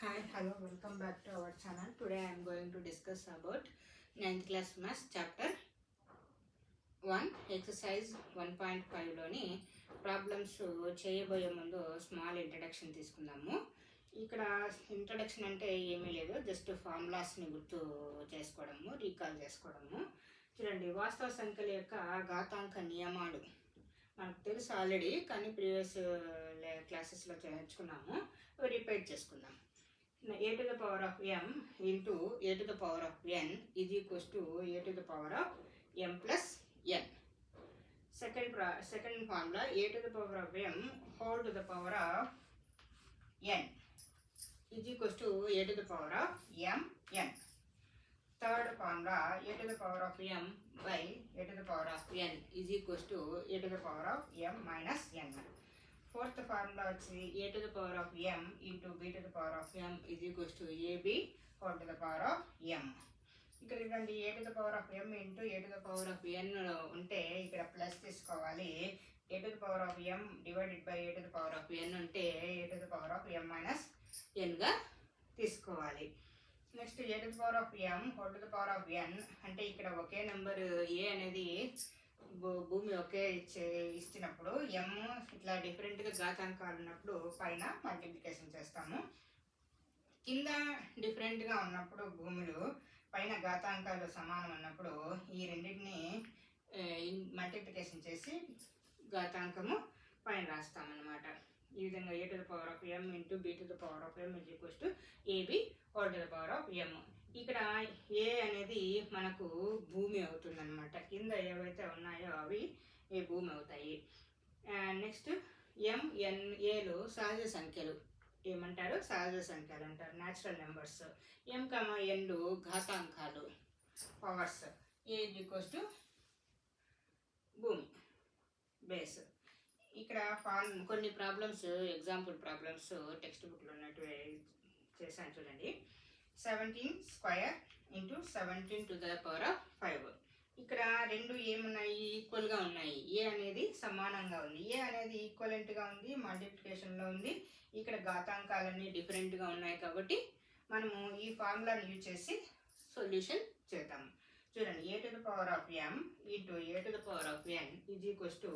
Hi, hello, welcome back to our channel. Today I am going to discuss about 9th class maths chapter 1 exercise 1.5 లోని problems చేయబోయే ముందు small introduction తీసుకుందాము. ఇక్కడ introduction అంటే ఏమీ లేదు, జస్ట్ ఫార్ములాస్ని గుర్తు చేసుకోవడము, రీకాల్ చేసుకోవడము. చూడండి, వాస్తవ సంఖ్యల యొక్క ఘాతాంక నియమాలు మనకు తెలుసు ఆల్రెడీ, కానీ ప్రీవియస్ క్లాసెస్లో నేర్చుకున్నాము. రిపీట్ చేసుకుందాం. a to the power of m into a to the power of n is equals to a to the power of m plus n. Second formula, a to the power of m whole to the power of n is equals to a to the power of m n. Third formula, a to the power of m by a to the power of n is equals to a to the power of m minus n. Fourth formula వచ్చి a to the power of m into b to the power of m is equals to ab whole to the power of m. ఇక్కడ చూడండి, a to the power of m into a to the power of n ఉంటే ఇక్కడ plus తీసుకోవాలి. a to the power of m divided by a to the power of n ఉంటే a to the power of m minus n గా తీసుకోవాలి. Next a to the power of m whole to the power of n అంటే ఇక్కడ ఒకే number a అనేది భూమి ఒకే ఇచ్చినప్పుడు m ఇట్లా డిఫరెంట్గా ఘాతాంకాలు ఉన్నప్పుడు పైన మల్టిప్లికేషన్ చేస్తాము. కింద డిఫరెంట్గా ఉన్నప్పుడు భూములు పైన ఘాతాంకాలు సమానం ఉన్నప్పుడు ఈ రెండింటిని మల్టిప్లికేషన్ చేసి ఘాతాంకము పైన రాస్తామన్నమాట. ఈ విధంగా a to the power of m into b to the power of m is equals to ab whole to the power of m. ఇక్కడ ఏ అనేది మనకు భూమి అవుతుంది అనమాట. కింద ఏవైతే ఉన్నాయో అవి ఏ భూమి అవుతాయి. నెక్స్ట్ m n ఏలు సహజ సంఖ్యలు ఏమంటారు? సహజ సంఖ్యలు అంటారు, న్యాచురల్ నెంబర్స్. m nలు ఘాతాంకాలు, పవర్స్. ఏ ఈక్వల్స్ టు భూమి, బేస్. ఇక్కడ కొన్ని ప్రాబ్లమ్స్, ఎగ్జాంపుల్ ప్రాబ్లమ్స్ టెక్స్ట్ బుక్లో ఉన్నట్టు చేశాను చూడండి. 17 square into 17 to the power of 5. ఇక్కడ రెండు ఏమున్నాయి? ఈక్వల్గా ఉన్నాయి. ఏ అనేది సమానంగా ఉంది, ఏ అనేది ఈక్వలెంట్గా ఉంది, మల్టిప్లికేషన్లో ఉంది. ఇక్కడ ఘాతాంకాలన్నీ డిఫరెంట్గా ఉన్నాయి కాబట్టి మనము ఈ ఫార్ములాని యూజ్ చేసి సొల్యూషన్ చేద్దాము. చూడండి, a to the power of m into a to the power of n is equals to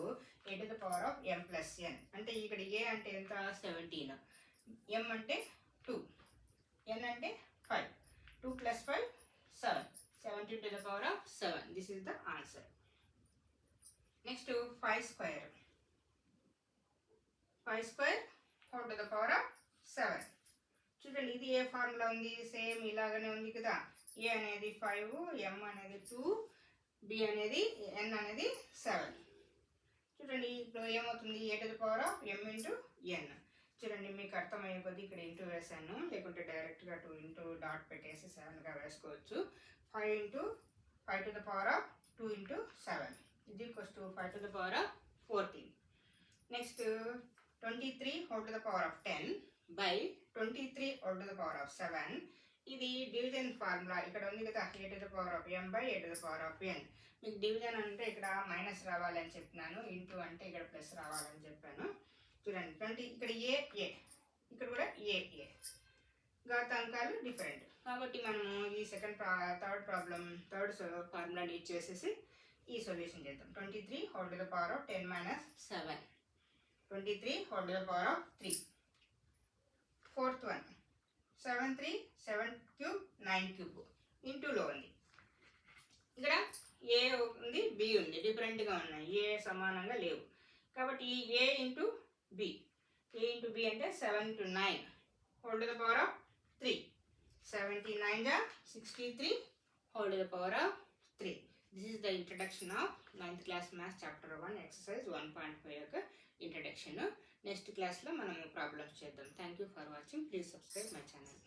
a to the power of m plus n. అంటే ఇక్కడ a అంటే ఎంత? 17. m అంటే 2, n అంటే 5. 2 plus 5 7. 17 to the power of 7. This is the answer. Next, 5 square. 5 square whole to the power of 7. చూడండి, ఇది ఏ formula ఉంది? Same ఇలాగనే ఉంది కదా. a అనేది 5, m అనేది 2, b అనేది n అనేది 7. చూడండి, ఇప్పుడు ఏమవుతుంది? a to the power of m into n. చూడండి, మీకు అర్థమయ్యే కొద్ది ఇక్కడ ఇంటూ వేసాను, లేకుంటే డైరెక్ట్గా 2 ఇంటూ డాట్ పెట్టేసి 7గా వేసుకోవచ్చు. 5 into 5 to the power of 2 into 7 is equals to 5 to the power of 14. Next, 23 whole to the power of 10 by 23 whole to the power of 7. ఇది డివిజన్ ఫార్ములా. ఇక్కడ ఉంది కదా, a to the power of m by a to the power of n. మీకు division అంటే ఇక్కడ minus రావాలని చెప్పినాను, into అంటే ఇక్కడ ప్లస్ రావాలని చెప్పాను. చూడండి, 20 ఇక్కడ ఏ ఏ, ఇక్కడ కూడా ఏ ఏ. ఘాతాంకాలు డిఫరెంట్ కాబట్టి మనము ఈ థర్డ్ ఫార్ములాని యూజ్ చేసేసి ఈ సొల్యూషన్ చేద్దాం. 23 whole to the power of 10 minus 7. 23 whole to the power of 3. Fourth one, 7 3 7 cube 9 cube ఇంటూలో ఉంది. ఇక్కడ ఏ ఉంది, బి ఉంది, డిఫరెంట్గా ఉన్నాయి, ఏ సమానంగా లేవు. కాబట్టి ఏ ఇంటూ బి, ఏ ఇంటూ బి అంటే 7 to 9 whole to the power of 3. 79 గా 63 whole to the power of 3. This is the introduction of 9th class maths chapter 1 exercise 1.5 యొక్క ఇంట్రడక్షన్. నెక్స్ట్ క్లాస్లో మనం ప్రాబ్లమ్స్ చేద్దాం. Thank you for watching. Please subscribe my channel.